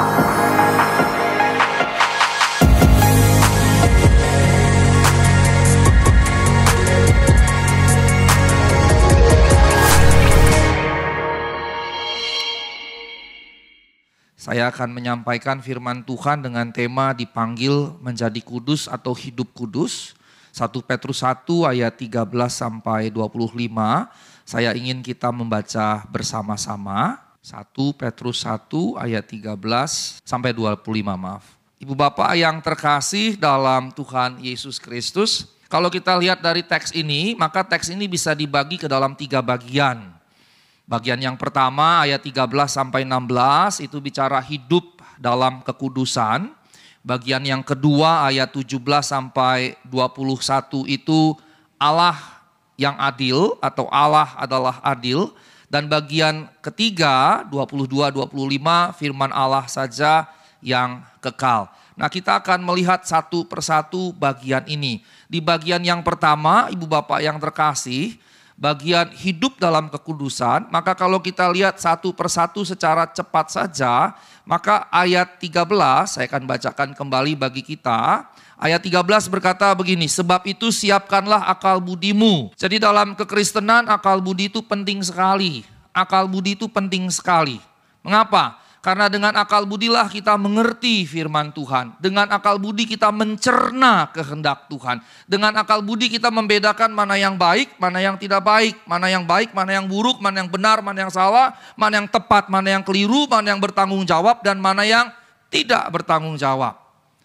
Saya akan menyampaikan firman Tuhan dengan tema dipanggil menjadi kudus atau hidup kudus. 1 Petrus 1 ayat 13 sampai 25. Saya ingin kita membaca bersama-sama. 1 Petrus 1 ayat 13 sampai 25 maaf. Ibu bapak yang terkasih dalam Tuhan Yesus Kristus. Kalau kita lihat dari teks ini, maka teks ini bisa dibagi ke dalam 3 bagian. Bagian yang pertama ayat 13 sampai 16 itu bicara hidup dalam kekudusan. Bagian yang kedua ayat 17 sampai 21 itu Allah yang adil atau Allah adalah adil. Dan bagian ketiga 22-25 firman Allah saja yang kekal. Nah, kita akan melihat satu persatu bagian ini. Di bagian yang pertama, ibu bapak yang terkasih, bagian hidup dalam kekudusan, maka kalau kita lihat satu persatu secara cepat saja, maka ayat 13, saya akan bacakan kembali bagi kita. Ayat 13 berkata begini, sebab itu siapkanlah akal budimu. Jadi dalam kekristenan akal budi itu penting sekali. Akal budi itu penting sekali. Mengapa? Karena dengan akal budilah kita mengerti firman Tuhan. Dengan akal budi kita mencerna kehendak Tuhan. Dengan akal budi kita membedakan mana yang baik, mana yang tidak baik. Mana yang baik, mana yang buruk, mana yang benar, mana yang salah. Mana yang tepat, mana yang keliru, mana yang bertanggung jawab, dan mana yang tidak bertanggung jawab.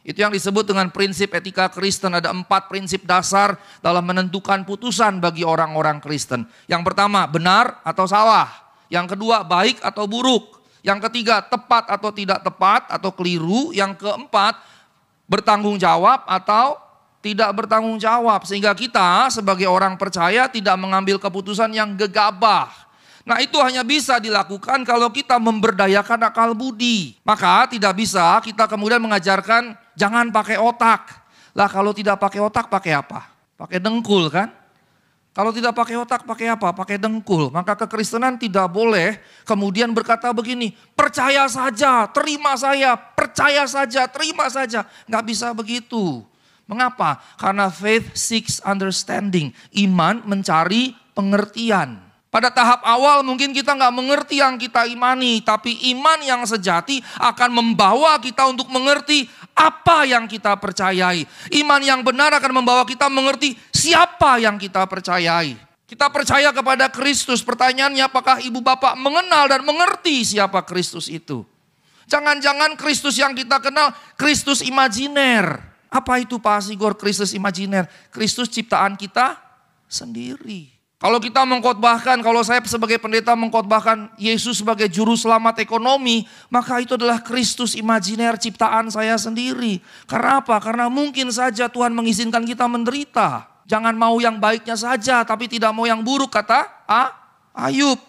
Itu yang disebut dengan prinsip etika Kristen. Ada 4 prinsip dasar dalam menentukan putusan bagi orang-orang Kristen. Yang pertama, benar atau salah. Yang kedua, baik atau buruk. Yang ketiga, tepat atau tidak tepat atau keliru. Yang keempat, bertanggung jawab atau tidak bertanggung jawab. Sehingga kita sebagai orang percaya tidak mengambil keputusan yang gegabah. Nah, itu hanya bisa dilakukan kalau kita memberdayakan akal budi. Maka tidak bisa kita kemudian mengajarkan jangan pakai otak. Lah kalau tidak pakai otak pakai apa? Pakai dengkul kan? Kalau tidak pakai otak, pakai apa? Pakai dengkul. Maka kekristenan tidak boleh kemudian berkata begini, percaya saja, terima saya, percaya saja, terima saja. Nggak bisa begitu. Mengapa? Karena faith seeks understanding. Iman mencari pengertian. Pada tahap awal mungkin kita nggak mengerti yang kita imani. Tapi iman yang sejati akan membawa kita untuk mengerti apa yang kita percayai. Iman yang benar akan membawa kita mengerti siapa yang kita percayai. Kita percaya kepada Kristus. Pertanyaannya apakah ibu bapak mengenal dan mengerti siapa Kristus itu? Jangan-jangan Kristus yang kita kenal Kristus imajiner. Apa itu Pak Sigor Kristus imajiner? Kristus ciptaan kita sendiri. Kalau kita mengkhotbahkan, kalau saya sebagai pendeta mengkhotbahkan Yesus sebagai juru selamat ekonomi, maka itu adalah Kristus imajiner ciptaan saya sendiri. Karena apa? Karena mungkin saja Tuhan mengizinkan kita menderita. Jangan mau yang baiknya saja, tapi tidak mau yang buruk, kata Ayub.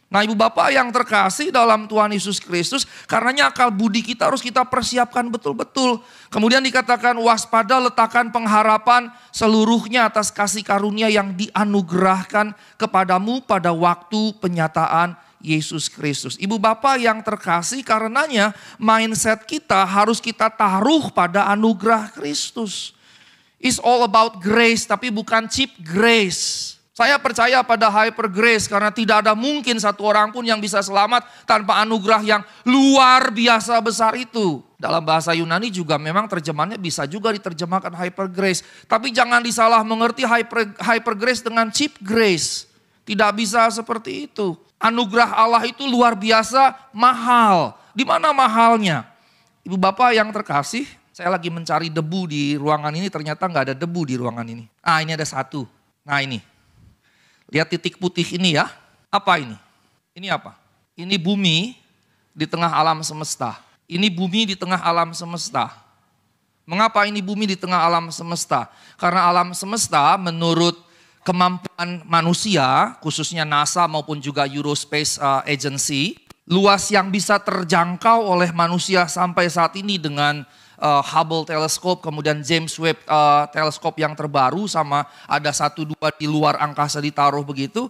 Nah, ibu bapak yang terkasih dalam Tuhan Yesus Kristus, karenanya akal budi kita harus kita persiapkan betul-betul. Kemudian dikatakan waspada, letakkan pengharapan seluruhnya atas kasih karunia yang dianugerahkan kepadamu pada waktu penyataan Yesus Kristus. Ibu bapak yang terkasih, karenanya mindset kita harus kita taruh pada anugerah Kristus. It's all about grace, tapi bukan cheap grace. Saya percaya pada hyper grace karena tidak ada mungkin satu orang pun yang bisa selamat tanpa anugerah yang luar biasa besar itu. Dalam bahasa Yunani juga memang terjemahannya bisa juga diterjemahkan hyper grace. Tapi jangan disalah mengerti hyper grace dengan cheap grace. Tidak bisa seperti itu. Anugerah Allah itu luar biasa mahal. Di mana mahalnya? Ibu bapak yang terkasih, saya lagi mencari debu di ruangan ini, ternyata nggak ada debu di ruangan ini. Ini ada satu. Nah ini. Lihat titik putih ini ya. Apa ini? Ini apa? Ini bumi di tengah alam semesta. Ini bumi di tengah alam semesta. Mengapa ini bumi di tengah alam semesta? Karena alam semesta menurut kemampuan manusia, khususnya NASA maupun juga Eurospace Agency, luas yang bisa terjangkau oleh manusia sampai saat ini dengan Hubble Telescope, kemudian James Webb Telescope yang terbaru, sama ada 1-2 di luar angkasa ditaruh begitu.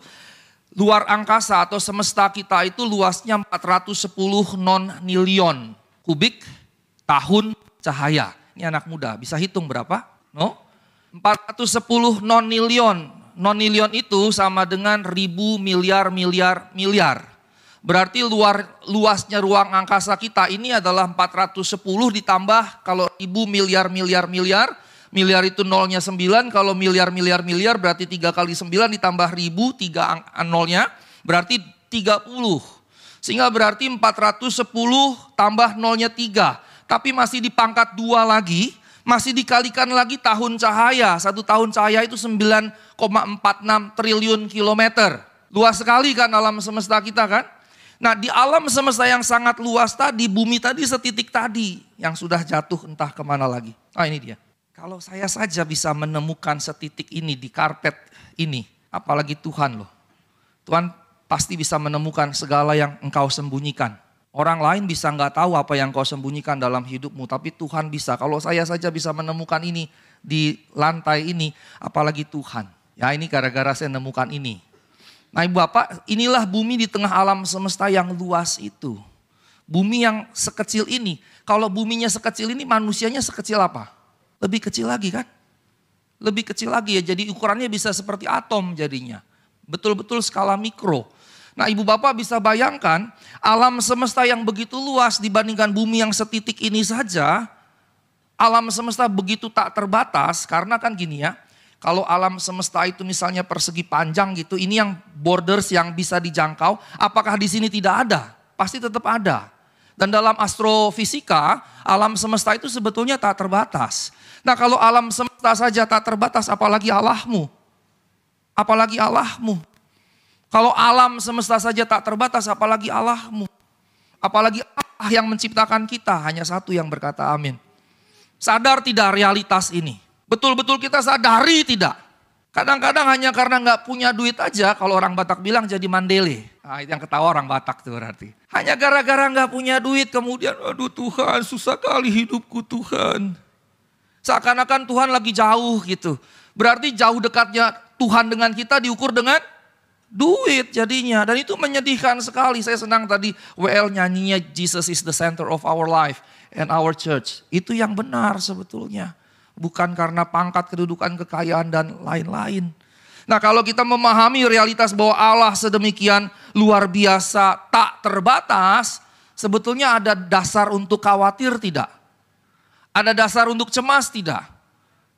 Luar angkasa atau semesta kita itu luasnya 410 non-nilion. kubik tahun cahaya. Ini anak muda, bisa hitung berapa? No? 410 nonilion. Nonilion itu sama dengan ribu miliar. Berarti luasnya ruang angkasa kita ini adalah 410 ditambah kalau ribu miliar. Miliar itu nolnya 9, kalau miliar berarti 3 kali 9 ditambah ribu, 3 nolnya berarti 30. Sehingga berarti 410 tambah nolnya 3. Tapi masih di pangkat 2 lagi, masih dikalikan lagi tahun cahaya. 1 tahun cahaya itu 9,46 triliun kilometer. Luas sekali kan alam semesta kita kan? Nah di alam semesta yang sangat luas tadi, bumi tadi setitik tadi yang sudah jatuh entah kemana lagi. Ah ini dia. Kalau saya saja bisa menemukan setitik ini di karpet ini, apalagi Tuhan loh. Tuhan pasti bisa menemukan segala yang engkau sembunyikan. Orang lain bisa nggak tahu apa yang kau sembunyikan dalam hidupmu, tapi Tuhan bisa. Kalau saya saja bisa menemukan ini di lantai ini, apalagi Tuhan. Ya ini gara-gara saya menemukan ini. Nah Ibu Bapak, inilah bumi di tengah alam semesta yang luas itu. Bumi yang sekecil ini, kalau buminya sekecil ini manusianya sekecil apa? Lebih kecil lagi kan? Lebih kecil lagi ya, jadi ukurannya bisa seperti atom jadinya. Betul-betul skala mikro. Nah Ibu Bapak bisa bayangkan alam semesta yang begitu luas dibandingkan bumi yang setitik ini saja. Alam semesta begitu tak terbatas karena kan gini ya. Kalau alam semesta itu misalnya persegi panjang gitu, ini yang borders yang bisa dijangkau, apakah di sini tidak ada? Pasti tetap ada. Dan dalam astrofisika, alam semesta itu sebetulnya tak terbatas. Nah kalau alam semesta saja tak terbatas, apalagi Allahmu. Apalagi Allahmu. Kalau alam semesta saja tak terbatas, apalagi Allahmu. Apalagi Allah yang menciptakan kita, hanya satu yang berkata amin. Sadar tidak realitas ini? Betul-betul kita sadari tidak? Kadang-kadang hanya karena nggak punya duit aja, kalau orang Batak bilang jadi mandele. Nah, itu yang ketawa orang Batak tuh berarti. Hanya gara-gara nggak punya duit, kemudian aduh Tuhan susah kali hidupku Tuhan. Seakan-akan Tuhan lagi jauh gitu. Berarti jauh dekatnya Tuhan dengan kita diukur dengan duit jadinya. Dan itu menyedihkan sekali. Saya senang tadi WL nyanyinya Jesus is the center of our life and our church. Itu yang benar sebetulnya. Bukan karena pangkat, kedudukan, kekayaan, dan lain-lain. Nah kalau kita memahami realitas bahwa Allah sedemikian luar biasa, tak terbatas, sebetulnya ada dasar untuk khawatir tidak? Ada dasar untuk cemas tidak?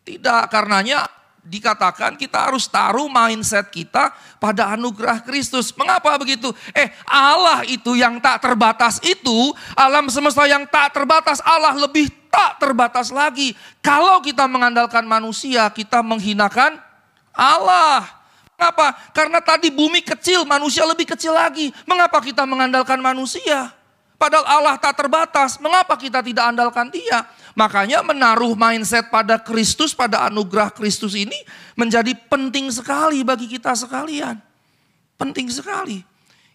Tidak, karenanya dikatakan kita harus taruh mindset kita pada anugerah Kristus. Mengapa begitu? Allah itu yang tak terbatas itu, alam semesta yang tak terbatas, Allah lebih tak terbatas lagi. Kalau kita mengandalkan manusia, kita menghinakan Allah. Mengapa? Karena tadi bumi kecil, manusia lebih kecil lagi. Mengapa kita mengandalkan manusia? Padahal Allah tak terbatas, mengapa kita tidak andalkan Dia? Makanya menaruh mindset pada Kristus, pada anugerah Kristus ini menjadi penting sekali bagi kita sekalian. Penting sekali.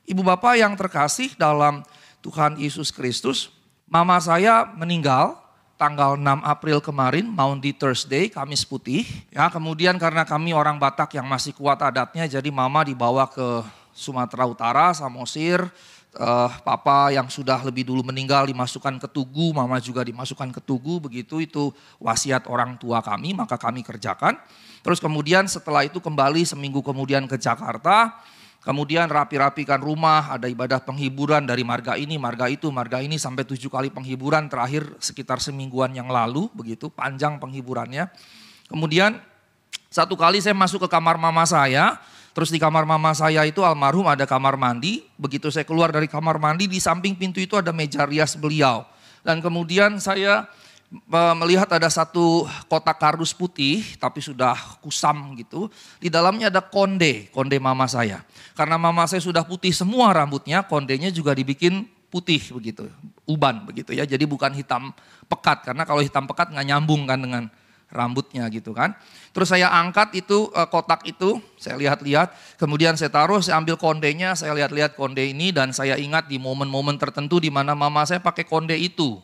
Ibu Bapak yang terkasih dalam Tuhan Yesus Kristus, mama saya meninggal tanggal 6 April kemarin, Maundy Thursday, Kamis Putih. Ya, kemudian karena kami orang Batak yang masih kuat adatnya, jadi mama dibawa ke Sumatera Utara, Samosir. Papa yang sudah lebih dulu meninggal dimasukkan ke Tugu, mama juga dimasukkan ke Tugu, begitu itu wasiat orang tua kami, maka kami kerjakan. Terus kemudian setelah itu kembali seminggu kemudian ke Jakarta, kemudian rapi-rapikan rumah, ada ibadah penghiburan dari marga ini sampai 7 kali penghiburan terakhir sekitar semingguan yang lalu, begitu panjang penghiburannya. Kemudian satu kali saya masuk ke kamar mama saya. Terus di kamar mama saya itu almarhum ada kamar mandi. Begitu saya keluar dari kamar mandi, di samping pintu itu ada meja rias beliau. Dan kemudian saya melihat ada satu kotak kardus putih, tapi sudah kusam gitu. Di dalamnya ada konde mama saya. Karena mama saya sudah putih semua rambutnya, kondenya juga dibikin putih begitu. Uban begitu ya, jadi bukan hitam pekat. Karena kalau hitam pekat nggak nyambung kan dengan rambutnya gitu kan. Terus saya angkat itu kotak itu, saya lihat-lihat, kemudian saya taruh, saya ambil kondenya, saya lihat-lihat konde ini dan saya ingat di momen-momen tertentu di mana mama saya pakai konde itu.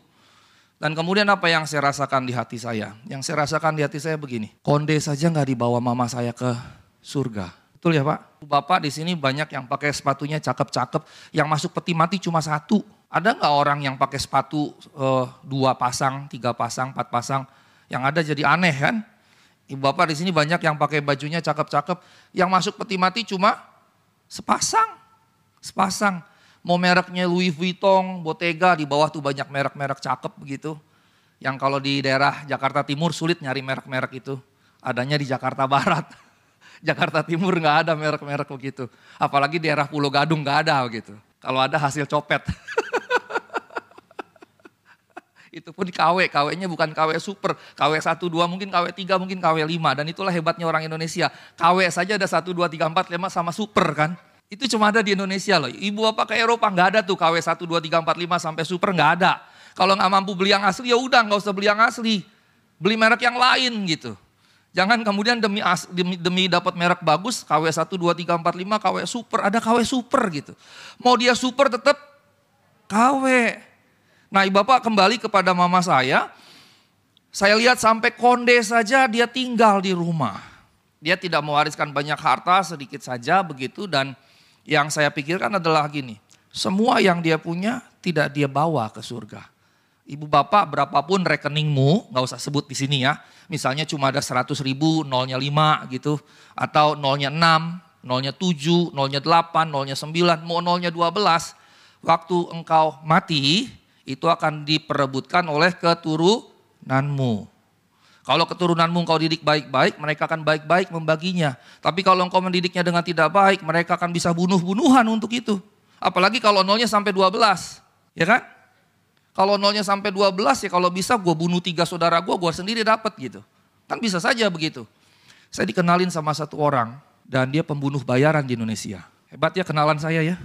Dan kemudian apa yang saya rasakan di hati saya? Yang saya rasakan di hati saya begini, konde saja nggak dibawa mama saya ke surga. Betul ya Pak? Bapak di sini banyak yang pakai sepatunya cakep-cakep, yang masuk peti mati cuma satu. Ada nggak orang yang pakai sepatu 2 pasang, 3 pasang, 4 pasang, yang ada jadi aneh kan? Ibu Bapak di sini banyak yang pakai bajunya cakep-cakep, yang masuk peti mati cuma sepasang. Mau mereknya Louis Vuitton, Bottega, di bawah tuh banyak merek-merek cakep begitu. Yang kalau di daerah Jakarta Timur sulit nyari merek-merek itu, adanya di Jakarta Barat. Jakarta Timur nggak ada merek-merek begitu. Apalagi daerah Pulau Gadung nggak ada begitu. Kalau ada hasil copet. Itu pun KW, KW-nya bukan KW super. KW 1, 2, mungkin KW 3, mungkin KW 5. Dan itulah hebatnya orang Indonesia. KW saja ada 1, 2, 3, 4, 5 sama super kan. Itu cuma ada di Indonesia loh. Ibu Bapak ke Eropa nggak ada tuh KW 1, 2, 3, 4, 5 sampai super nggak ada. Kalau nggak mampu beli yang asli ya udah nggak usah beli yang asli. Beli merek yang lain gitu. Jangan kemudian demi dapat merek bagus, KW 1, 2, 3, 4, 5, KW super, ada KW super gitu. Mau dia super tetap KW. Nah Ibu Bapak kembali kepada mama saya lihat sampai konde saja dia tinggal di rumah. Dia tidak mewariskan banyak harta, sedikit saja begitu, dan yang saya pikirkan adalah gini, semua yang dia punya tidak dia bawa ke surga. Ibu Bapak berapapun rekeningmu, gak usah sebut di sini ya. Misalnya cuma ada 100.000, nolnya 5 gitu. Atau nolnya 6, nolnya 7, nolnya 8, nolnya 9, mau nolnya 12. Waktu engkau mati, itu akan diperebutkan oleh keturunanmu. Kalau keturunanmu engkau didik baik-baik, mereka akan baik-baik membaginya. Tapi kalau engkau mendidiknya dengan tidak baik, mereka akan bisa bunuh-bunuhan untuk itu. Apalagi kalau nolnya sampai 12, ya kan? Kalau nolnya sampai 12 ya kalau bisa gue bunuh 3 saudara gue sendiri dapat gitu. Kan bisa saja begitu. Saya dikenalin sama satu orang dan dia pembunuh bayaran di Indonesia. Hebat ya kenalan saya ya.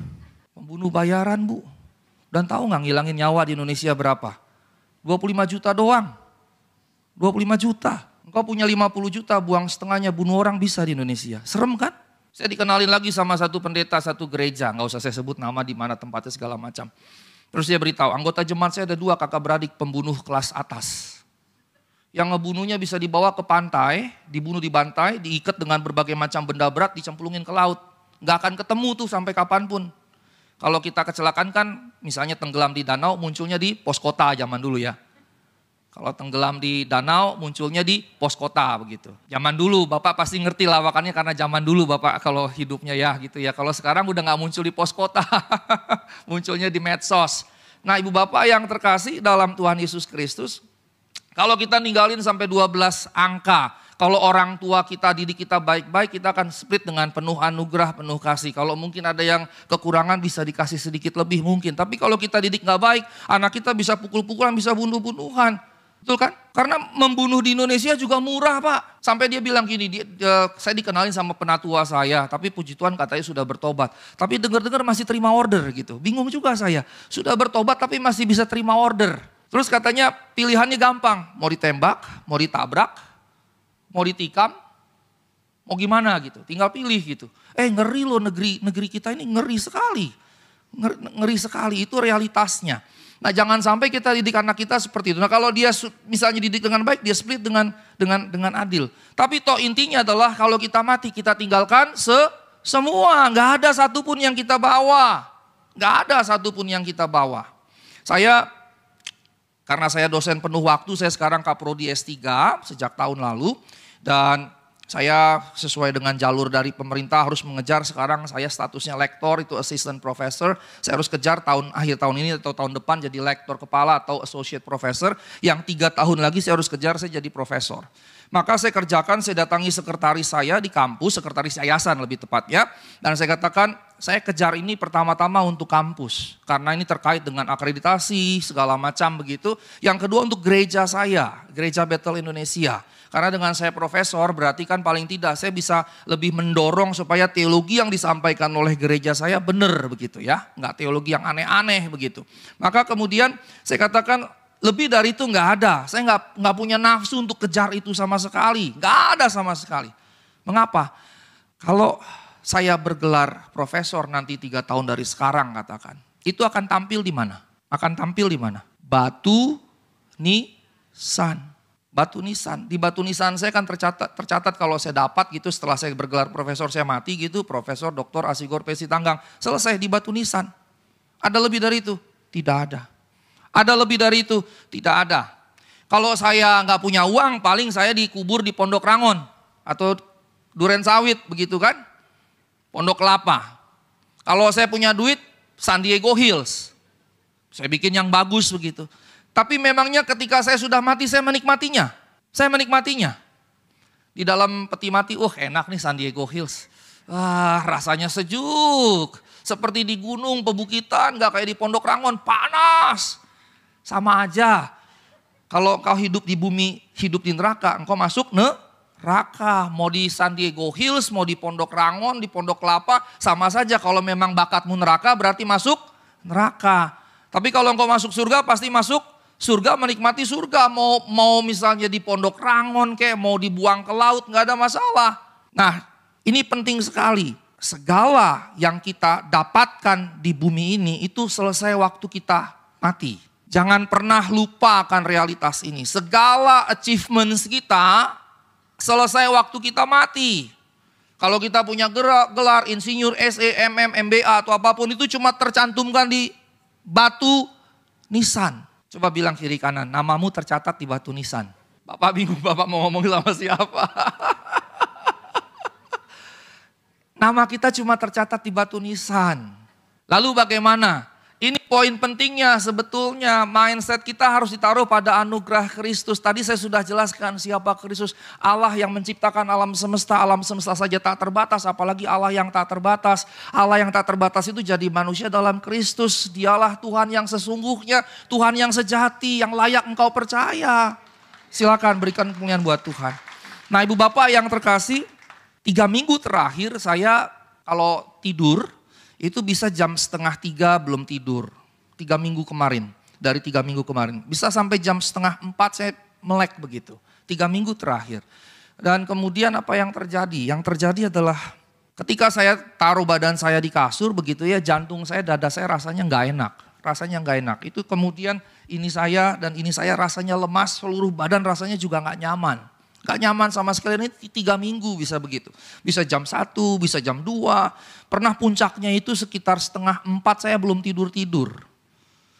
Pembunuh bayaran Bu. Dan tahu nggak ngilangin nyawa di Indonesia berapa? 25 juta doang. 25 juta. Engkau punya 50 juta buang setengahnya bunuh orang bisa di Indonesia. Serem kan? Saya dikenalin lagi sama satu pendeta satu gereja. Nggak usah saya sebut nama di mana tempatnya segala macam. Terus dia beritahu, anggota jemaat saya ada 2 kakak beradik pembunuh kelas atas. Yang ngebunuhnya bisa dibawa ke pantai, dibunuh di bantai, diikat dengan berbagai macam benda berat, dicemplungin ke laut. Gak akan ketemu tuh sampai kapanpun. Kalau kita kecelakaan kan, misalnya tenggelam di danau, munculnya di pos kota zaman dulu ya. Kalau tenggelam di danau, munculnya di pos kota begitu. Zaman dulu, Bapak pasti ngerti lawakannya karena zaman dulu Bapak kalau hidupnya ya gitu ya. Kalau sekarang udah gak muncul di pos kota, munculnya di medsos. Nah Ibu Bapak yang terkasih dalam Tuhan Yesus Kristus, kalau kita ninggalin sampai 12 angka, kalau orang tua kita didik kita baik-baik, kita akan split dengan penuh anugerah, penuh kasih. Kalau mungkin ada yang kekurangan bisa dikasih sedikit lebih mungkin. Tapi kalau kita didik gak baik, anak kita bisa pukul-pukulan, bisa bunuh-bunuhan. Betul kan? Karena membunuh di Indonesia juga murah Pak. Sampai dia bilang gini, saya dikenalin sama penatua saya, tapi puji Tuhan katanya sudah bertobat. Tapi dengar-dengar masih terima order gitu. Bingung juga saya, sudah bertobat tapi masih bisa terima order. Terus katanya pilihannya gampang, mau ditembak, mau ditabrak, mau ditikam, mau gimana gitu. Tinggal pilih gitu. Ngeri loh negeri kita ini ngeri sekali. Ngeri sekali, itu realitasnya. Nah jangan sampai kita didik anak kita seperti itu. Nah kalau dia misalnya didik dengan baik, dia split dengan adil. Tapi toh intinya adalah kalau kita mati, kita tinggalkan semua. Gak ada satupun yang kita bawa. Gak ada satupun yang kita bawa. Karena saya dosen penuh waktu, saya sekarang Kaprodi S3 sejak tahun lalu. Dan saya sesuai dengan jalur dari pemerintah harus mengejar, sekarang saya statusnya lektor, itu assistant professor. Saya harus kejar akhir tahun ini atau tahun depan jadi lektor kepala atau associate professor. Yang 3 tahun lagi saya harus kejar, saya jadi profesor. Maka saya kerjakan, saya datangi sekretaris saya di kampus, sekretaris yayasan lebih tepatnya. Dan saya katakan, saya kejar ini pertama-tama untuk kampus. Karena ini terkait dengan akreditasi, segala macam begitu. Yang kedua untuk gereja saya, Gereja Bethel Indonesia. Karena dengan saya profesor berarti kan paling tidak saya bisa lebih mendorong supaya teologi yang disampaikan oleh gereja saya benar begitu ya. Enggak teologi yang aneh-aneh begitu. Maka kemudian saya katakan lebih dari itu enggak ada. Saya enggak punya nafsu untuk kejar itu sama sekali. Enggak ada sama sekali. Mengapa? Kalau saya bergelar profesor nanti 3 tahun dari sekarang katakan. Itu akan tampil di mana? Akan tampil di mana? Batu Nisan. Batu nisan. Di batu nisan saya kan tercatat kalau saya dapat gitu setelah saya bergelar profesor saya mati gitu. Profesor Dr. Asigor P. Sitanggang. Selesai di batu nisan. Ada lebih dari itu? Tidak ada. Ada lebih dari itu? Tidak ada. Kalau saya nggak punya uang paling saya dikubur di Pondok Rangon. Atau Duren Sawit begitu kan. Pondok Kelapa. Kalau saya punya duit San Diego Hills. Saya bikin yang bagus begitu. Tapi memangnya ketika saya sudah mati saya menikmatinya. Saya menikmatinya. Di dalam peti mati, enak nih San Diego Hills. Rasanya sejuk. Seperti di gunung, pebukitan, gak kayak di Pondok Rangon, panas. Sama aja. Kalau engkau hidup di bumi, hidup di neraka, engkau masuk neraka. Mau di San Diego Hills, mau di Pondok Rangon, di Pondok Kelapa, sama saja. Kalau memang bakatmu neraka berarti masuk neraka. Tapi kalau engkau masuk surga pasti masuk surga, menikmati surga. Mau misalnya di Pondok Rangon kayak mau dibuang ke laut nggak ada masalah. Nah ini penting sekali. Segala yang kita dapatkan di bumi ini itu selesai waktu kita mati. Jangan pernah lupa akan realitas ini. Segala achievements kita selesai waktu kita mati. Kalau kita punya gelar insinyur, SE, MM, MBA atau apapun itu cuma tercantumkan di batu nisan. Coba bilang kiri kanan, namamu tercatat di batu nisan. Bapak bingung, Bapak mau ngomong sama siapa? Nama kita cuma tercatat di batu nisan. Lalu bagaimana? Ini poin pentingnya sebetulnya, mindset kita harus ditaruh pada anugerah Kristus. Tadi saya sudah jelaskan siapa Kristus. Allah yang menciptakan alam semesta saja tak terbatas, apalagi Allah yang tak terbatas. Allah yang tak terbatas itu jadi manusia dalam Kristus. Dialah Tuhan yang sesungguhnya, Tuhan yang sejati, yang layak engkau percaya. Silakan berikan kemuliaan buat Tuhan. Nah ibu bapak yang terkasih, 3 minggu terakhir saya kalau tidur, itu bisa jam 2:30 belum tidur. 3 minggu kemarin, dari 3 minggu kemarin. Bisa sampai jam 3:30 saya melek begitu. 3 minggu terakhir. Dan kemudian apa yang terjadi? Yang terjadi adalah ketika saya taruh badan saya di kasur begitu ya, jantung saya, dada saya rasanya nggak enak. Rasanya nggak enak. Itu kemudian ini saya dan ini saya rasanya lemas, seluruh badan rasanya juga nggak nyaman. Gak nyaman sama sekali, ini 3 minggu bisa begitu. Bisa jam 1, bisa jam 2. Pernah puncaknya itu sekitar 3:30 saya belum tidur-tidur.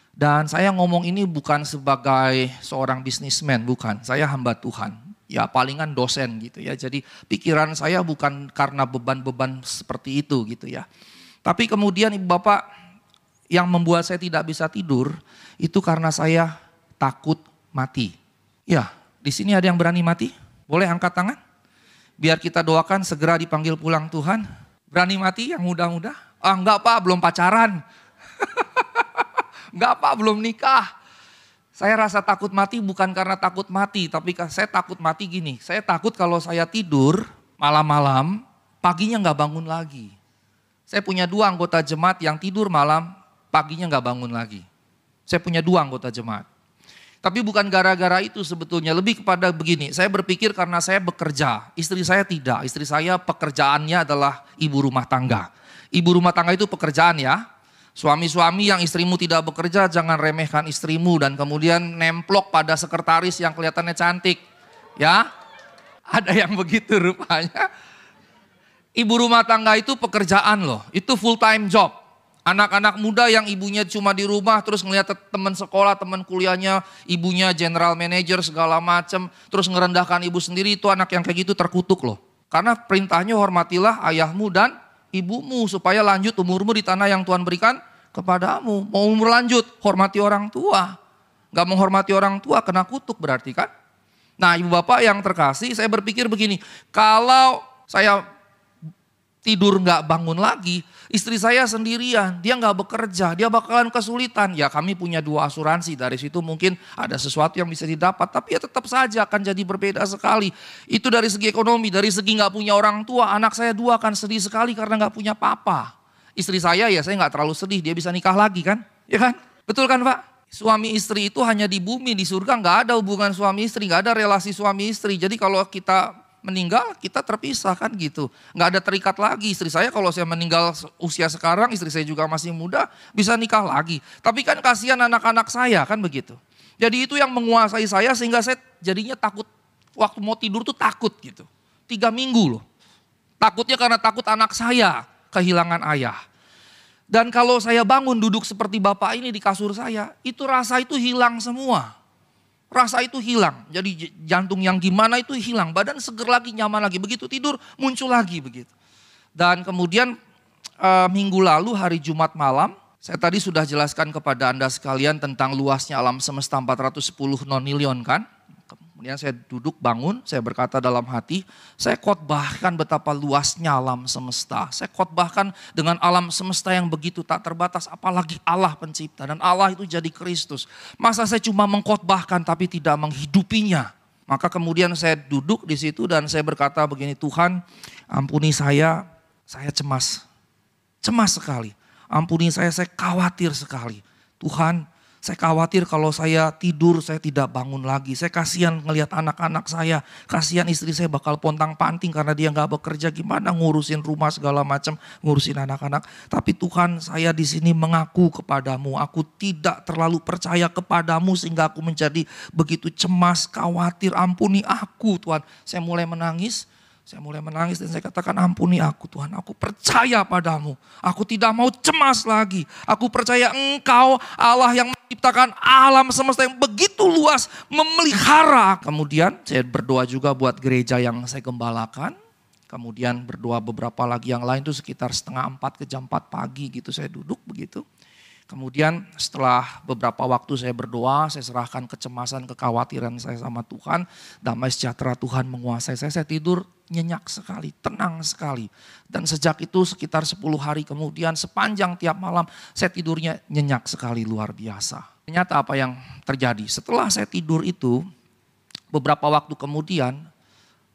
Dan saya ngomong ini bukan sebagai seorang bisnismen, bukan. Saya hamba Tuhan. Ya palingan dosen gitu ya. Jadi pikiran saya bukan karena beban-beban seperti itu gitu ya. Tapi kemudian ibu bapak yang membuat saya tidak bisa tidur itu karena saya takut mati. Ya, di sini ada yang berani mati? Boleh angkat tangan? Biar kita doakan segera dipanggil pulang Tuhan. Berani mati yang muda-muda? Enggak Pak, belum pacaran. Enggak Pak, belum nikah. Saya rasa takut mati bukan karena takut mati. Tapi saya takut mati gini. Saya takut kalau saya tidur malam-malam, paginya enggak bangun lagi. Saya punya 2 anggota jemaat yang tidur malam, paginya enggak bangun lagi. Saya punya 2 anggota jemaat. Tapi bukan gara-gara itu sebetulnya, lebih kepada begini, saya berpikir karena saya bekerja, istri saya tidak, istri saya pekerjaannya adalah ibu rumah tangga. Ibu rumah tangga itu pekerjaan ya, suami-suami yang istrimu tidak bekerja jangan remehkan istrimu dan kemudian nemplok pada sekretaris yang kelihatannya cantik. Ya, ada yang begitu rupanya. Ibu rumah tangga itu pekerjaan loh, itu full time job. Anak-anak muda yang ibunya cuma di rumah terus ngeliat teman sekolah, teman kuliahnya, ibunya general manager segala macam, terus ngerendahkan ibu sendiri, itu anak yang kayak gitu terkutuk loh. Karena perintahnya hormatilah ayahmu dan ibumu supaya lanjut umurmu di tanah yang Tuhan berikan kepadamu. Mau umur lanjut, hormati orang tua. Gak menghormati orang tua kena kutuk berarti kan. Nah ibu bapak yang terkasih, saya berpikir begini, kalau saya tidur nggak bangun lagi, istri saya sendirian, dia nggak bekerja, dia bakalan kesulitan. Ya kami punya 2 asuransi, dari situ mungkin ada sesuatu yang bisa didapat, tapi ya tetap saja akan jadi berbeda sekali. Itu dari segi ekonomi, dari segi nggak punya orang tua, anak saya 2 akan sedih sekali karena nggak punya papa. Istri saya ya saya nggak terlalu sedih, dia bisa nikah lagi kan, ya kan? Betul kan Pak? Suami istri itu hanya di bumi, di surga nggak ada hubungan suami istri, nggak ada relasi suami istri. Jadi kalau kita meninggal kita terpisah kan gitu. Nggak ada terikat lagi. Istri saya kalau saya meninggal usia sekarang, istri saya juga masih muda, bisa nikah lagi. Tapi kan kasihan anak-anak saya kan begitu. Jadi itu yang menguasai saya sehingga saya jadinya takut. Waktu mau tidur tuh takut gitu. 3 minggu loh. Takutnya karena takut anak saya kehilangan ayah. Dan kalau saya bangun duduk seperti bapak ini di kasur saya, itu rasa itu hilang semua. Rasa itu hilang. Jadi jantung yang gimana itu hilang. Badan seger lagi, nyaman lagi. Begitu tidur muncul lagi begitu. Dan kemudian minggu lalu hari Jumat malam, saya tadi sudah jelaskan kepada Anda sekalian tentang luasnya alam semesta 410 nonilion kan. Kemudian saya duduk bangun, saya berkata dalam hati, saya khotbahkan betapa luasnya alam semesta. Saya khotbahkan dengan alam semesta yang begitu tak terbatas, apalagi Allah pencipta. Dan Allah itu jadi Kristus. Masa saya cuma mengkhotbahkan tapi tidak menghidupinya. Maka kemudian saya duduk di situ dan saya berkata begini, Tuhan ampuni saya cemas. Cemas sekali. Ampuni saya khawatir sekali. Tuhan, saya khawatir kalau saya tidur saya tidak bangun lagi. Saya kasihan ngelihat anak-anak saya. Kasihan istri saya bakal pontang-panting karena dia gak bekerja. Gimana ngurusin rumah segala macam, ngurusin anak-anak. Tapi Tuhan, saya di sini mengaku kepadamu. Aku tidak terlalu percaya kepadamu sehingga aku menjadi begitu cemas, khawatir. Ampuni aku Tuhan. Saya mulai menangis. Dan saya katakan ampuni aku Tuhan, aku percaya padamu. Aku tidak mau cemas lagi. Aku percaya Engkau Allah yang menciptakan alam semesta yang begitu luas, memelihara. Kemudian saya berdoa juga buat gereja yang saya gembalakan. Kemudian berdoa beberapa lagi yang lain itu sekitar 3:30 ke jam 4 pagi gitu saya duduk begitu. Kemudian setelah beberapa waktu saya berdoa, saya serahkan kecemasan, kekhawatiran saya sama Tuhan. Damai sejahtera Tuhan menguasai saya tidur nyenyak sekali, tenang sekali. Dan sejak itu sekitar 10 hari kemudian sepanjang tiap malam saya tidurnya nyenyak sekali, luar biasa. Ternyata apa yang terjadi? Setelah saya tidur itu, beberapa waktu kemudian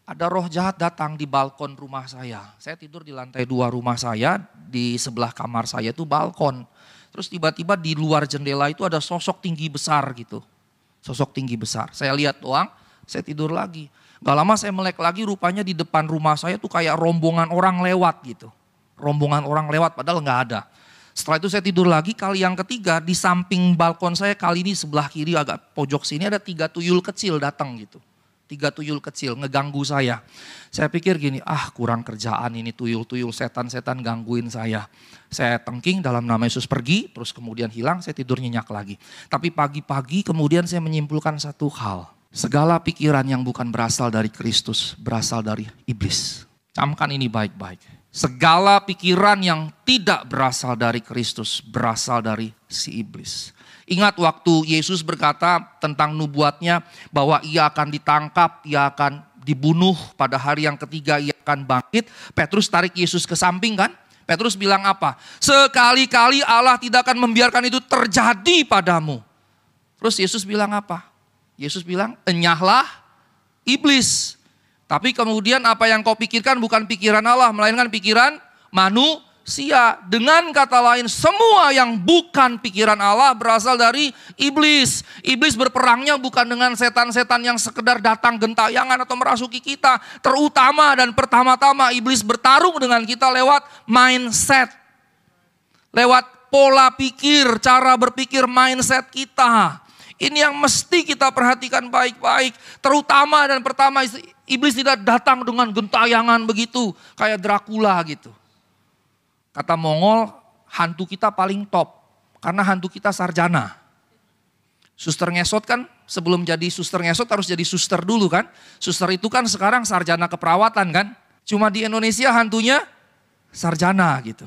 ada roh jahat datang di balkon rumah saya. Saya tidur di lantai 2 rumah saya, di sebelah kamar saya itu balkon. Terus tiba-tiba di luar jendela itu ada sosok tinggi besar gitu. Sosok tinggi besar. Saya lihat doang, saya tidur lagi. Gak lama saya melek lagi, rupanya di depan rumah saya tuh kayak rombongan orang lewat gitu. Rombongan orang lewat padahal gak ada. Setelah itu saya tidur lagi, kali yang ketiga di samping balkon saya, kali ini sebelah kiri agak pojok sini ada 3 tuyul kecil datang gitu. 3 tuyul kecil ngeganggu saya. Saya pikir gini, kurang kerjaan ini tuyul-tuyul setan-setan gangguin saya. Saya tengking dalam nama Yesus pergi, terus kemudian hilang, saya tidur nyenyak lagi. Tapi pagi-pagi kemudian saya menyimpulkan satu hal. Segala pikiran yang bukan berasal dari Kristus, berasal dari iblis. Camkan ini baik-baik. Segala pikiran yang tidak berasal dari Kristus, berasal dari si iblis. Ingat waktu Yesus berkata tentang nubuatnya bahwa ia akan ditangkap, ia akan dibunuh, pada hari yang ketiga ia akan bangkit. Petrus tarik Yesus ke samping kan? Petrus bilang apa? Sekali-kali Allah tidak akan membiarkan itu terjadi padamu. Terus Yesus bilang apa? Yesus bilang, enyahlah iblis. Tapi kemudian apa yang kau pikirkan bukan pikiran Allah, melainkan pikiran manusia. Dengan kata lain, semua yang bukan pikiran Allah berasal dari iblis. Iblis berperangnya bukan dengan setan-setan yang sekedar datang gentayangan atau merasuki kita. Terutama dan pertama-tama iblis bertarung dengan kita lewat mindset. Lewat pola pikir, cara berpikir mindset kita. Ini yang mesti kita perhatikan baik-baik. Terutama dan pertama, iblis tidak datang dengan gentayangan begitu. Kayak Dracula gitu. Kata Mongol, hantu kita paling top. Karena hantu kita sarjana. Suster ngesot kan, sebelum jadi suster ngesot harus jadi suster dulu kan. Suster itu kan sekarang sarjana keperawatan kan. Cuma di Indonesia hantunya sarjana gitu.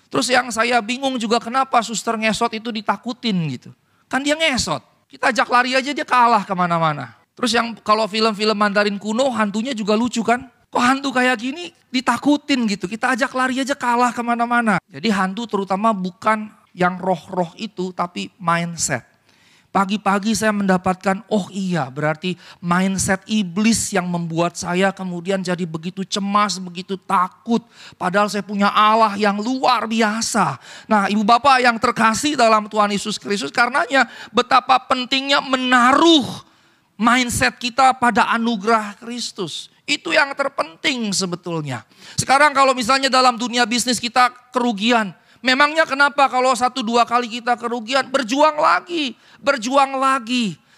Terus yang saya bingung juga kenapa suster ngesot itu ditakutin gitu. Kan dia ngesot. Kita ajak lari aja dia kalah kemana-mana. Terus yang kalau film-film Mandarin kuno hantunya juga lucu kan. Kok hantu kayak gini ditakutin gitu. Kita ajak lari aja kalah kemana-mana. Jadi hantu terutama bukan yang roh-roh itu tapi mindset. Pagi-pagi saya mendapatkan, oh iya berarti mindset iblis yang membuat saya kemudian jadi begitu cemas, begitu takut. Padahal saya punya Allah yang luar biasa. Nah ibu bapak yang terkasih dalam Tuhan Yesus Kristus, karenanya betapa pentingnya menaruh mindset kita pada anugerah Kristus. Itu yang terpenting sebetulnya. Sekarang kalau misalnya dalam dunia bisnis kita kerugian. Memangnya kenapa kalau 1-2 kali kita kerugian, berjuang lagi.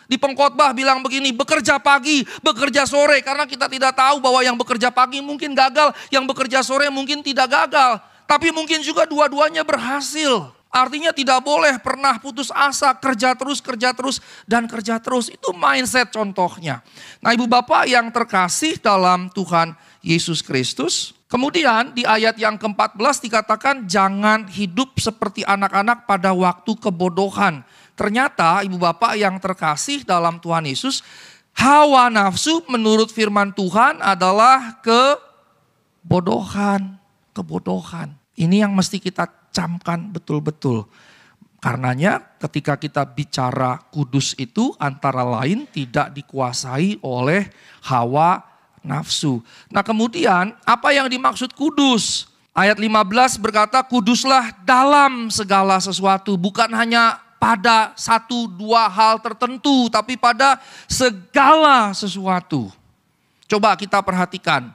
Di pengkhotbah bilang begini, bekerja pagi, bekerja sore. Karena kita tidak tahu bahwa yang bekerja pagi mungkin gagal, yang bekerja sore mungkin tidak gagal. Tapi mungkin juga dua-duanya berhasil. Artinya tidak boleh pernah putus asa, kerja terus, dan kerja terus. Itu mindset contohnya. Nah ibu bapak yang terkasih dalam Tuhan Yesus Kristus. Kemudian di ayat yang ke-14 dikatakan jangan hidup seperti anak-anak pada waktu kebodohan. Ternyata ibu bapak yang terkasih dalam Tuhan Yesus, hawa nafsu menurut firman Tuhan adalah kebodohan. Ini yang mesti kita camkan betul-betul. Karenanya ketika kita bicara kudus itu antara lain tidak dikuasai oleh hawa nafsu. Nah kemudian apa yang dimaksud kudus? Ayat 15 berkata kuduslah dalam segala sesuatu. Bukan hanya pada satu dua hal tertentu, tapi pada segala sesuatu. Coba kita perhatikan,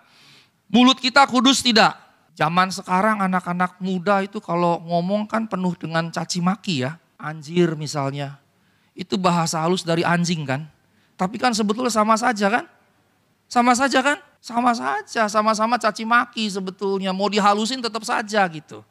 mulut kita kudus tidak? Zaman sekarang anak-anak muda itu kalau ngomong kan penuh dengan caci maki ya. Anjir misalnya, itu bahasa halus dari anjing kan. Tapi kan sebetulnya sama saja kan? Sama saja kan? Sama saja, sama-sama caci maki sebetulnya. Mau dihalusin tetap saja gitu.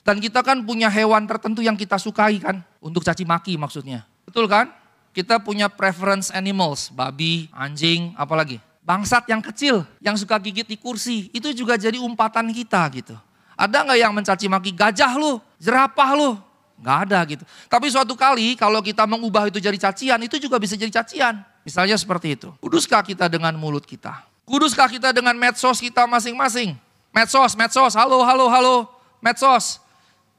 Dan kita kan punya hewan tertentu yang kita sukai kan. Untuk caci maki maksudnya. Betul kan? Kita punya preference animals. Babi, anjing, apalagi. Bangsat yang kecil yang suka gigit di kursi. Itu juga jadi umpatan kita gitu. Ada gak yang mencaci maki gajah lu, jerapah lu? Gak ada gitu. Tapi suatu kali kalau kita mengubah itu jadi cacian, itu juga bisa jadi cacian. Misalnya seperti itu. Kuduskah kita dengan mulut kita? Kuduskah kita dengan medsos kita masing-masing? Medsos, halo, medsos.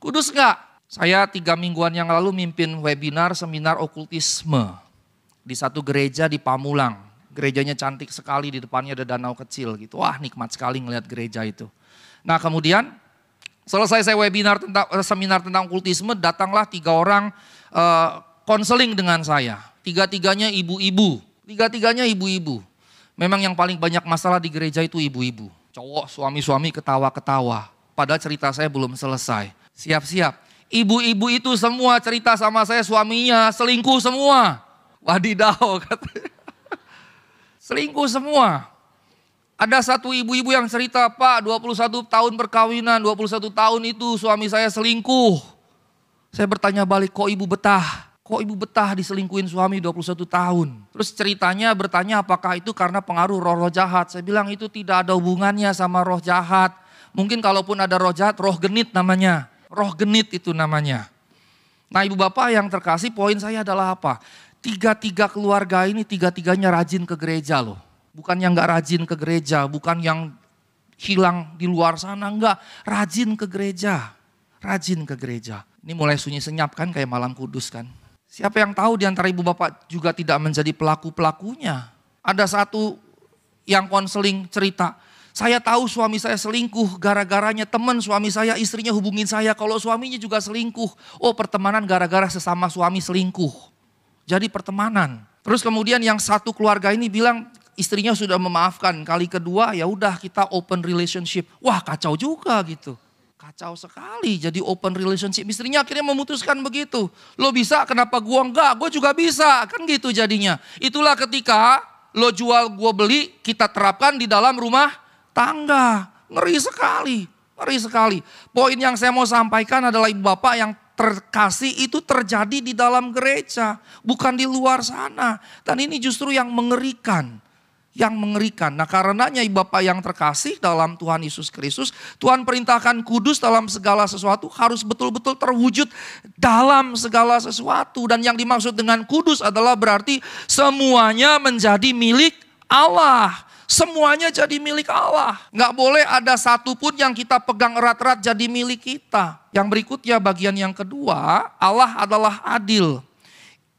Kudus gak? Saya 3 mingguan yang lalu mimpin webinar seminar okultisme. Di satu gereja di Pamulang. Gerejanya cantik sekali, di depannya ada danau kecil gitu. Wah nikmat sekali ngelihat gereja itu. Nah kemudian selesai saya seminar tentang okultisme, datanglah 3 orang konseling dengan saya. Tiga-tiganya ibu-ibu. Memang yang paling banyak masalah di gereja itu ibu-ibu. Cowok, suami-suami ketawa-ketawa. Padahal cerita saya belum selesai. Siap-siap. Ibu-ibu itu semua cerita sama saya suaminya selingkuh semua. Wadidaw katanya. Selingkuh semua. Ada satu ibu-ibu yang cerita, Pak 21 tahun perkawinan, 21 tahun itu suami saya selingkuh. Saya bertanya balik, kok ibu betah? Kok ibu betah diselingkuhin suami 21 tahun? Terus ceritanya bertanya apakah itu karena pengaruh roh-roh jahat. Saya bilang itu tidak ada hubungannya sama roh jahat. Mungkin kalaupun ada roh jahat, roh genit namanya. Roh genit itu namanya. Nah ibu bapak yang terkasih, poin saya adalah apa? 3 keluarga ini 3-tiganya rajin ke gereja loh. Bukan yang gak rajin ke gereja, bukan yang hilang di luar sana, enggak. Rajin ke gereja. Ini mulai sunyi senyap kan kayak malam kudus kan. Siapa yang tahu di antara ibu bapak juga tidak menjadi pelaku-pelakunya. Ada satu yang konseling cerita, saya tahu suami saya selingkuh gara-garanya teman suami saya, istrinya hubungin saya kalau suaminya juga selingkuh. Oh pertemanan gara-gara sesama suami selingkuh. Jadi pertemanan. Terus kemudian yang satu keluarga ini bilang istrinya sudah memaafkan. Kali kedua ya udah kita open relationship. Wah kacau juga gitu. Kacau sekali jadi open relationship. Istrinya akhirnya memutuskan begitu. Lo bisa kenapa gua enggak? Gua juga bisa. Kan gitu jadinya. Itulah ketika lo jual gua beli kita terapkan di dalam rumah tangga. Ngeri sekali. Poin yang saya mau sampaikan adalah ibu bapak yang terkasih itu terjadi di dalam gereja. Bukan di luar sana. Dan ini justru yang mengerikan. Nah karenanya ibu bapak yang terkasih dalam Tuhan Yesus Kristus. Tuhan perintahkan kudus dalam segala sesuatu harus betul-betul terwujud dalam segala sesuatu. Dan yang dimaksud dengan kudus adalah berarti semuanya menjadi milik Allah. Semuanya jadi milik Allah. Nggak boleh ada satu pun yang kita pegang erat-erat jadi milik kita. Yang berikutnya bagian yang kedua, Allah adalah adil.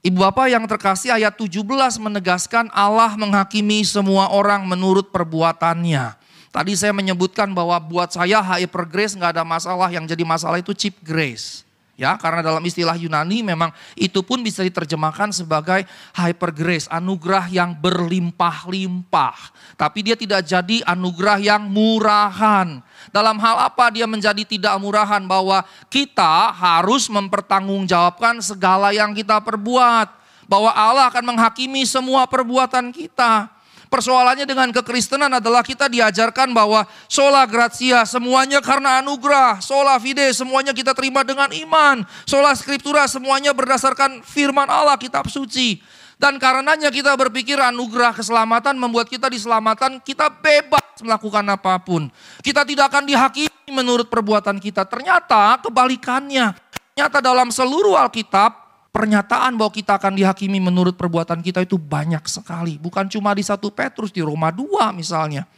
Ibu bapak yang terkasih ayat 17 menegaskan Allah menghakimi semua orang menurut perbuatannya. Tadi saya menyebutkan bahwa buat saya hyper grace nggak ada masalah. Yang jadi masalah itu cheap grace. Ya, karena dalam istilah Yunani memang itu pun bisa diterjemahkan sebagai hyper grace, anugerah yang berlimpah-limpah. Tapi dia tidak jadi anugerah yang murahan. Dalam hal apa dia menjadi tidak murahan? Bahwa kita harus mempertanggungjawabkan segala yang kita perbuat. bahwa Allah akan menghakimi semua perbuatan kita. Persoalannya dengan kekristenan adalah kita diajarkan bahwa sola gratia, semuanya karena anugerah. Sola fide, semuanya kita terima dengan iman. Sola scriptura, semuanya berdasarkan firman Allah, kitab suci. Dan karenanya kita berpikir anugerah keselamatan membuat kita diselamatkan, kita bebas melakukan apapun. Kita tidak akan dihakimi menurut perbuatan kita. Ternyata kebalikannya. Ternyata dalam seluruh Alkitab, pernyataan bahwa kita akan dihakimi menurut perbuatan kita itu banyak sekali. Bukan cuma di 1 Petrus, di Roma 2 misalnya.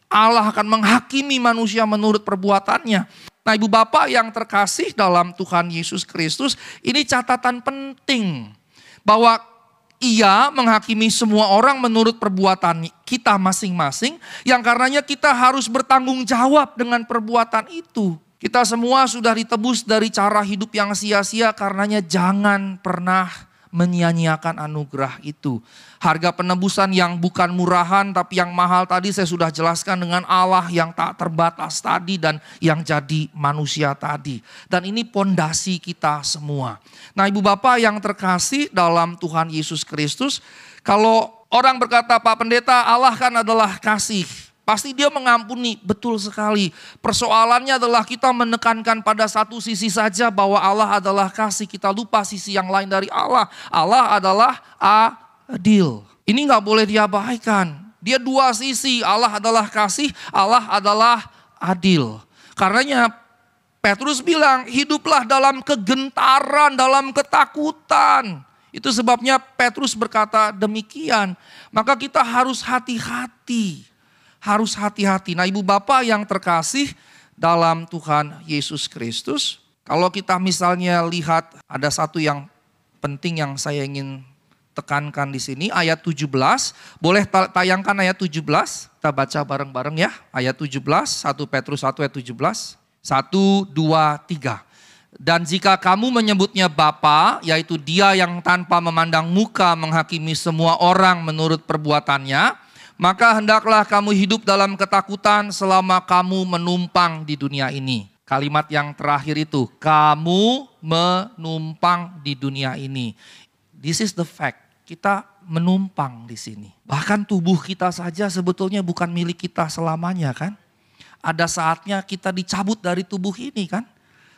Allah akan menghakimi manusia menurut perbuatannya. Nah, ibu bapak yang terkasih dalam Tuhan Yesus Kristus, ini catatan penting. Bahwa Ia menghakimi semua orang menurut perbuatan kita masing-masing. Yang karenanya kita harus bertanggung jawab dengan perbuatan itu. Kita semua sudah ditebus dari cara hidup yang sia-sia, karenanya jangan pernah menyia-nyiakan anugerah itu. Harga penebusan yang bukan murahan tapi yang mahal tadi saya sudah jelaskan dengan Allah yang tak terbatas tadi dan yang jadi manusia tadi. Dan ini pondasi kita semua. Nah, ibu bapak yang terkasih dalam Tuhan Yesus Kristus, kalau orang berkata, Pak Pendeta, Allah kan adalah kasih. Pasti dia mengampuni, betul sekali. Persoalannya adalah kita menekankan pada satu sisi saja bahwa Allah adalah kasih. Kita lupa sisi yang lain dari Allah. Allah adalah adil. Ini gak boleh diabaikan. Dia dua sisi, Allah adalah kasih, Allah adalah adil. Karenanya Petrus bilang, hiduplah dalam kegentaran, dalam ketakutan. Itu sebabnya Petrus berkata demikian. Maka kita harus hati-hati. Harus hati-hati. Nah, ibu bapak yang terkasih dalam Tuhan Yesus Kristus, kalau kita misalnya lihat ada satu yang penting yang saya ingin tekankan di sini, ayat 17. Boleh tayangkan ayat 17? Kita baca bareng-bareng ya. Ayat 17, 1 Petrus 1 ayat 17. 1, 2, 3. Dan jika kamu menyebutnya Bapa, yaitu Dia yang tanpa memandang muka menghakimi semua orang menurut perbuatannya, maka hendaklah kamu hidup dalam ketakutan selama kamu menumpang di dunia ini. Kalimat yang terakhir itu, kamu menumpang di dunia ini. This is the fact, kita menumpang di sini. Bahkan tubuh kita saja sebetulnya bukan milik kita selamanya kan. Ada saatnya kita dicabut dari tubuh ini kan.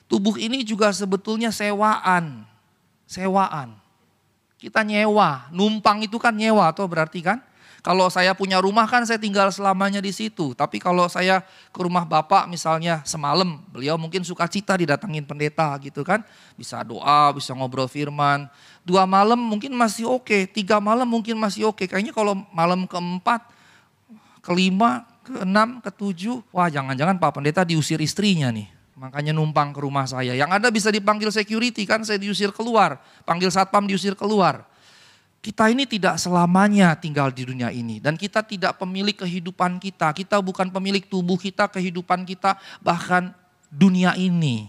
Tubuh ini juga sebetulnya sewaan. Sewaan. Kita nyewa, numpang itu kan nyewa atau berarti kan. Kalau saya punya rumah kan saya tinggal selamanya di situ. Tapi kalau saya ke rumah bapak misalnya semalam, beliau mungkin sukacita didatangin pendeta gitu kan. Bisa doa, bisa ngobrol firman. 2 malam mungkin masih oke, 3 malam mungkin masih oke. Kayaknya kalau malam keempat, kelima, keenam, ketujuh, wah jangan-jangan Pak Pendeta diusir istrinya nih. Makanya numpang ke rumah saya. Yang ada bisa dipanggil security kan, saya diusir keluar. Panggil satpam diusir keluar. Kita ini tidak selamanya tinggal di dunia ini. Dan kita tidak pemilik kehidupan kita. Kita bukan pemilik tubuh kita, kehidupan kita, bahkan dunia ini.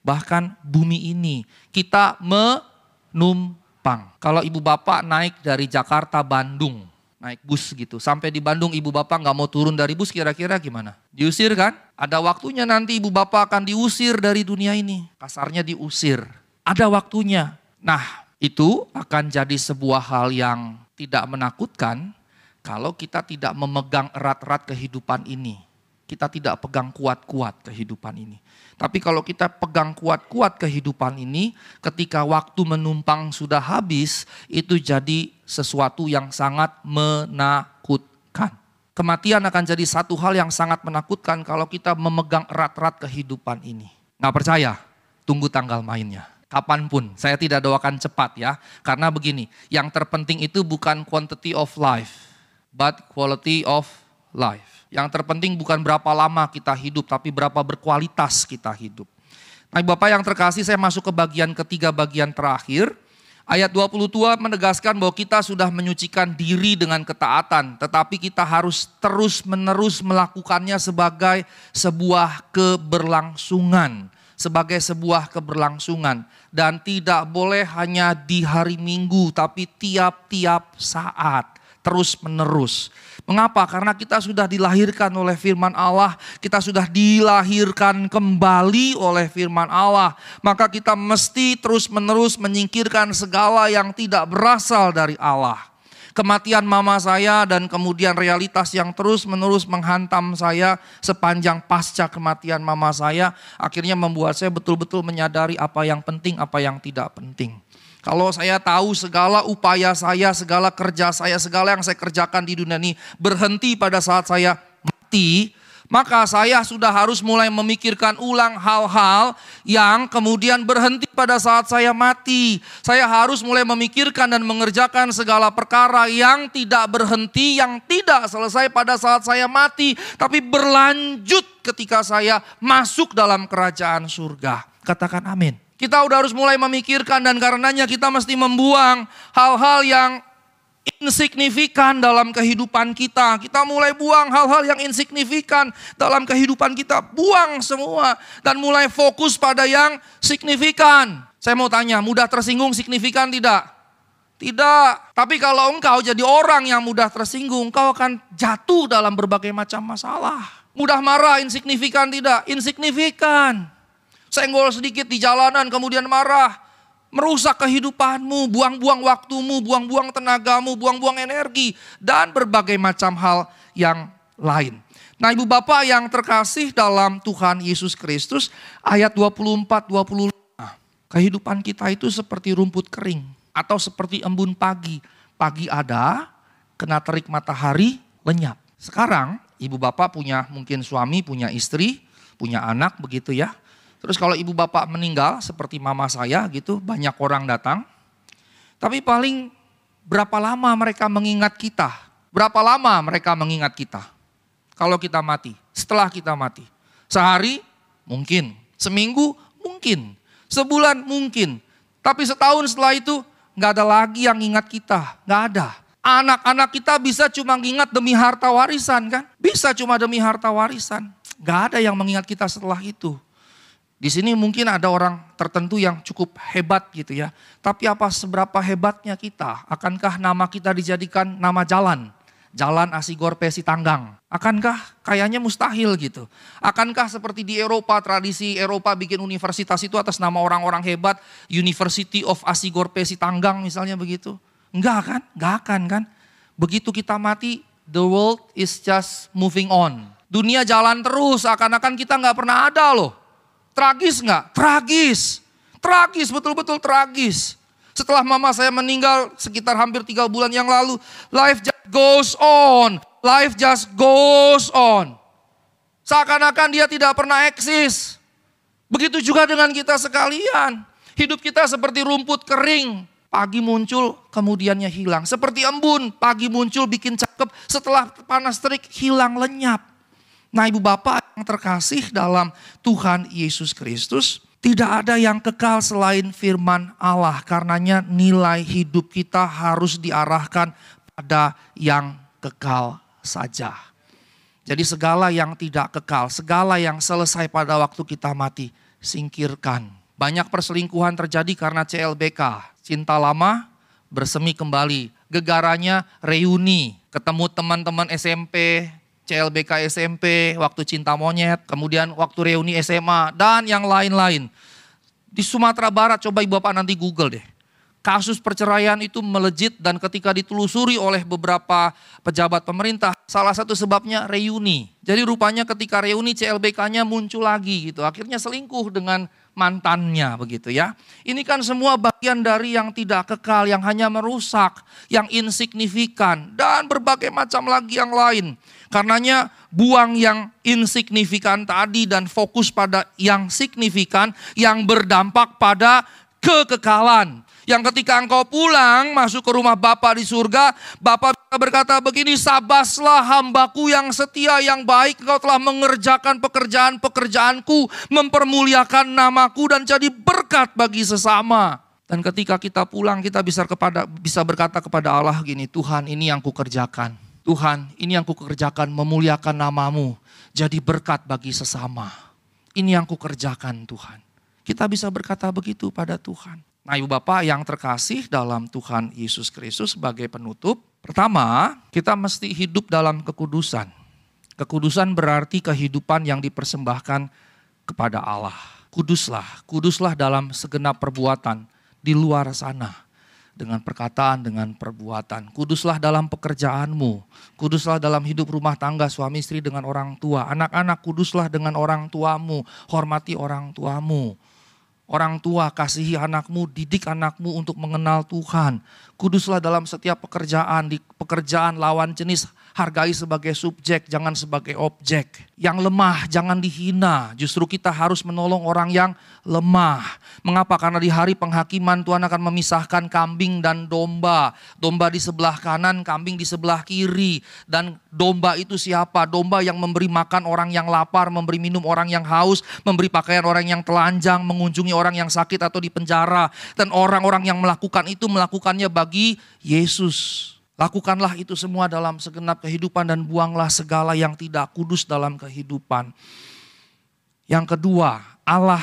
Bahkan bumi ini. Kita menumpang. Kalau ibu bapak naik dari Jakarta, Bandung. Naik bus gitu. Sampai di Bandung ibu bapak gak mau turun dari bus, kira-kira gimana? Diusir kan? Ada waktunya nanti ibu bapak akan diusir dari dunia ini. Kasarnya diusir. Ada waktunya. Nah, itu akan jadi sebuah hal yang tidak menakutkan kalau kita tidak memegang erat-erat kehidupan ini. Kita tidak pegang kuat-kuat kehidupan ini. Tapi kalau kita pegang kuat-kuat kehidupan ini, ketika waktu menumpang sudah habis, itu jadi sesuatu yang sangat menakutkan. Kematian akan jadi satu hal yang sangat menakutkan kalau kita memegang erat-erat kehidupan ini. Nggak percaya? Tunggu tanggal mainnya. Kapanpun, saya tidak doakan cepat ya. Karena begini, yang terpenting itu bukan quantity of life, but quality of life. Yang terpenting bukan berapa lama kita hidup, tapi berapa berkualitas kita hidup. Nah Bapak yang terkasih, saya masuk ke bagian ketiga, bagian terakhir. Ayat 22 menegaskan bahwa kita sudah menyucikan diri dengan ketaatan. Tetapi kita harus terus-menerus melakukannya sebagai sebuah keberlangsungan. Sebagai sebuah keberlangsungan. Dan tidak boleh hanya di hari Minggu, tapi tiap-tiap saat. terus-menerus. Mengapa? Karena kita sudah dilahirkan oleh firman Allah, kita sudah dilahirkan kembali oleh firman Allah. Maka kita mesti terus-menerus menyingkirkan segala yang tidak berasal dari Allah. Kematian mama saya dan kemudian realitas yang terus-menerus menghantam saya sepanjang pasca kematian mama saya, akhirnya membuat saya betul-betul menyadari apa yang penting, apa yang tidak penting. Kalau saya tahu segala upaya saya, segala kerja saya, segala yang saya kerjakan di dunia ini berhenti pada saat saya mati, maka saya sudah harus mulai memikirkan ulang hal-hal yang kemudian berhenti pada saat saya mati. Saya harus mulai memikirkan dan mengerjakan segala perkara yang tidak berhenti, yang tidak selesai pada saat saya mati, tapi berlanjut ketika saya masuk dalam kerajaan surga. Katakan amin. Kita udah harus mulai memikirkan dan karenanya kita mesti membuang hal-hal yang insignifikan dalam kehidupan kita. Kita mulai buang hal-hal yang insignifikan dalam kehidupan kita. Buang semua dan mulai fokus pada yang signifikan. Saya mau tanya, mudah tersinggung signifikan tidak? Tidak. Tapi kalau engkau jadi orang yang mudah tersinggung, engkau akan jatuh dalam berbagai macam masalah. Mudah marah insignifikan tidak? Insignifikan. Senggol sedikit di jalanan kemudian marah. Merusak kehidupanmu, buang-buang waktumu, buang-buang tenagamu, buang-buang energi. Dan berbagai macam hal yang lain. Nah ibu bapak yang terkasih dalam Tuhan Yesus Kristus, ayat 24-25. Kehidupan kita itu seperti rumput kering atau seperti embun pagi. Pagi ada, kena terik matahari, lenyap. Sekarang ibu bapak punya mungkin suami, punya istri, punya anak begitu ya. Terus kalau ibu bapak meninggal seperti mama saya gitu, banyak orang datang. Tapi paling berapa lama mereka mengingat kita? Berapa lama mereka mengingat kita? Kalau kita mati, setelah kita mati. Sehari mungkin, seminggu mungkin, sebulan mungkin. Tapi setahun setelah itu gak ada lagi yang ingat kita, gak ada. Anak-anak kita bisa cuma ingat demi harta warisan kan? Bisa cuma demi harta warisan. Gak ada yang mengingat kita setelah itu. Di sini mungkin ada orang tertentu yang cukup hebat gitu ya. Tapi apa seberapa hebatnya kita? Akankah nama kita dijadikan nama jalan? Jalan Asigorpe Sitanggang. Akankah? Kayaknya mustahil gitu. Akankah seperti di Eropa, tradisi Eropa bikin universitas itu atas nama orang-orang hebat. University of Asigorpe Sitanggang misalnya begitu. Enggak kan? Enggak akan kan? Begitu kita mati, the world is just moving on. Dunia jalan terus, akan-akan kita gak pernah ada loh. Tragis nggak? Tragis. Tragis, betul-betul tragis. Setelah mama saya meninggal sekitar hampir 3 bulan yang lalu, life just goes on. Life just goes on. Seakan-akan dia tidak pernah eksis. Begitu juga dengan kita sekalian. Hidup kita seperti rumput kering. Pagi muncul, kemudiannya hilang. Seperti embun, pagi muncul bikin cakep, setelah panas terik hilang lenyap. Nah ibu bapak yang terkasih dalam Tuhan Yesus Kristus, tidak ada yang kekal selain firman Allah. Karenanya nilai hidup kita harus diarahkan pada yang kekal saja. Jadi segala yang tidak kekal, segala yang selesai pada waktu kita mati, singkirkan. Banyak perselingkuhan terjadi karena CLBK, cinta lama bersemi kembali. Gegaranya reuni, ketemu teman-teman SMP, CLBK SMP, waktu cinta monyet, kemudian waktu reuni SMA, dan yang lain-lain. Di Sumatera Barat, coba ibu bapak nanti Google deh. Kasus perceraian itu melejit dan ketika ditelusuri oleh beberapa pejabat pemerintah, salah satu sebabnya reuni. Jadi rupanya ketika reuni CLBK-nya muncul lagi gitu, akhirnya selingkuh dengan mantannya begitu ya. Ini kan semua bagian dari yang tidak kekal, yang hanya merusak, yang insignifikan, dan berbagai macam lagi yang lain. Karenanya buang yang insignifikan tadi dan fokus pada yang signifikan yang berdampak pada kekekalan. Yang ketika engkau pulang masuk ke rumah Bapa di surga, Bapa berkata begini, sabaslah hambaku yang setia, yang baik, engkau telah mengerjakan pekerjaan-pekerjaanku, mempermuliakan namaku dan jadi berkat bagi sesama. Dan ketika kita pulang kita bisa berkata kepada Allah gini, Tuhan ini yang kukerjakan. Tuhan ini yang kukerjakan memuliakan namamu, jadi berkat bagi sesama. Ini yang kukerjakan Tuhan. Kita bisa berkata begitu pada Tuhan. Nah, Ibu Bapak yang terkasih dalam Tuhan Yesus Kristus, sebagai penutup, pertama, kita mesti hidup dalam kekudusan. Kekudusan berarti kehidupan yang dipersembahkan kepada Allah. Kuduslah dalam segenap perbuatan di luar sana. Dengan perkataan, dengan perbuatan. Kuduslah dalam pekerjaanmu. Kuduslah dalam hidup rumah tangga suami istri dengan orang tua. Anak-anak, kuduslah dengan orang tuamu. Hormati orang tuamu. Orang tua, kasihi anakmu, didik anakmu untuk mengenal Tuhan. Kuduslah dalam setiap pekerjaan. Di pekerjaan lawan jenis, hargai sebagai subjek, jangan sebagai objek. Yang lemah, jangan dihina. Justru kita harus menolong orang yang lemah. Mengapa? Karena di hari penghakiman Tuhan akan memisahkan kambing dan domba. Domba di sebelah kanan, kambing di sebelah kiri. Dan domba itu siapa? Domba yang memberi makan orang yang lapar, memberi minum orang yang haus, memberi pakaian orang yang telanjang, mengunjungi orang yang sakit atau di penjara. Dan orang-orang yang melakukan itu melakukannya bagi Yesus. Lakukanlah itu semua dalam segenap kehidupan dan buanglah segala yang tidak kudus dalam kehidupan. Yang kedua, Allah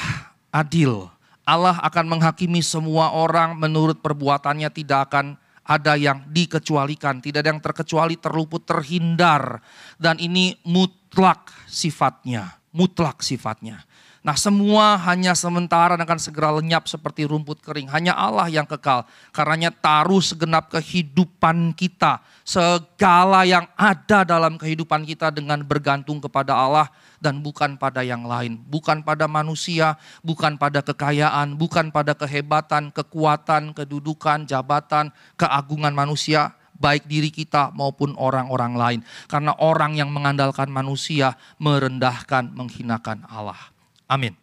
adil. Allah akan menghakimi semua orang menurut perbuatannya, tidak akan ada yang dikecualikan. Tidak ada yang terkecuali, terluput, terhindar. Dan ini mutlak sifatnya. Mutlak sifatnya. Nah, semua hanya sementara dan akan segera lenyap seperti rumput kering. Hanya Allah yang kekal. Karenanya taruh segenap kehidupan kita. Segala yang ada dalam kehidupan kita dengan bergantung kepada Allah dan bukan pada yang lain. Bukan pada manusia, bukan pada kekayaan, bukan pada kehebatan, kekuatan, kedudukan, jabatan, keagungan manusia. Baik diri kita maupun orang-orang lain. Karena orang yang mengandalkan manusia merendahkan, menghinakan Allah. Amin.